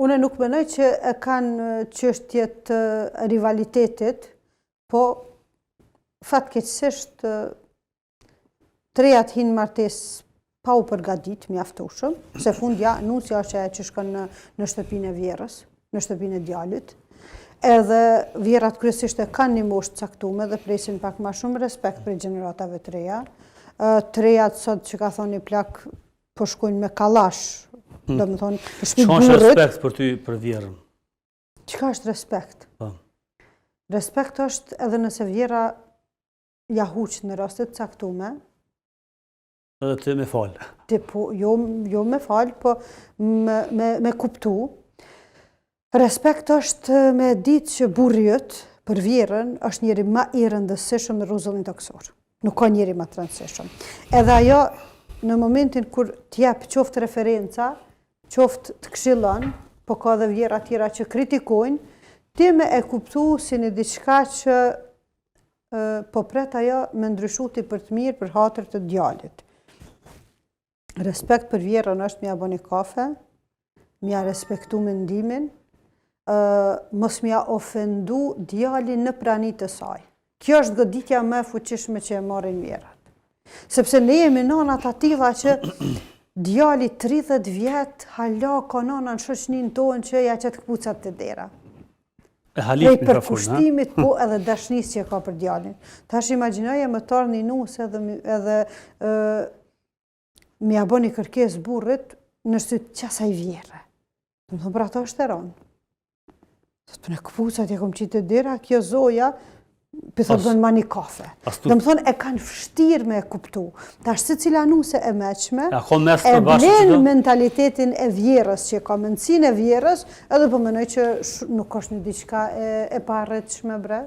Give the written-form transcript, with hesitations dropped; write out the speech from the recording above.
Unë nuk mendoj që e kanë çështje të rivalitetit, po fatkeqësisht trejat hinë martesë pa u përgatit mjaftueshëm, se fundja nusja është ajo që shkon në shtëpinë e vjerrës, në shtëpinë e djalit. Edhe vjerrat kryesisht e kanë një moshë të caktuar dhe presin pak më shumë respekt për gjeneratave të reja. Trejat sot që ka thonë një plak po shkojnë me kallash, domethënë Çka është respekt për ty për vjerrën? Çka është respekt? Po. Respekt është edhe nëse vjera ja huq në raste të caktuara. Edhe ti me fal. Jo me fal, po me kuptu. Respekt është me ditë që burri yt për vjerën është njeri më i rëndësishëm në rrezullin toksor. Nuk ka njeri më të rëndësishëm. Edhe ajo në momentin kur t'jep qoftë referenca, qoftë të këshillon, po ka dhe vjera tjera që kritikojnë, ti me e kuptu si një diçka që po pret ajo me ndryshuti për të mirë për hatër të djalit. Respekt për vjerën është m'ja bëni kafe, m'ja respektu mendimin, mos m'ja ofendu djalin në pranitë të saj. Kjo është goditja më e fuqishme që e marrin vjerat. Sepse ne jemi nënat atilla që djali 30 vjet hala ka nëna në shoqëninë tonë që ja qet kpucat të dera. E halit për kushtimit, po edhe dashnisë që ka për djalin. Tash imagjinoje më tar një nusë edhe m'ja bëni kërkesë burrit në shtyt qasaj vjerre. Domethënë për ato është e rënd. Të në kpucat ja kom qitë dera, kjo zoja pëthot bën ma një kafe. Domethënë e kanë vështirë me e kuptu. Tash secila nuse e meqme, e blen mentalitetin e vjerës, që ka mendsinë e vjerës, edhe po mendoj që nuk është një diçka e pa arritshme bre.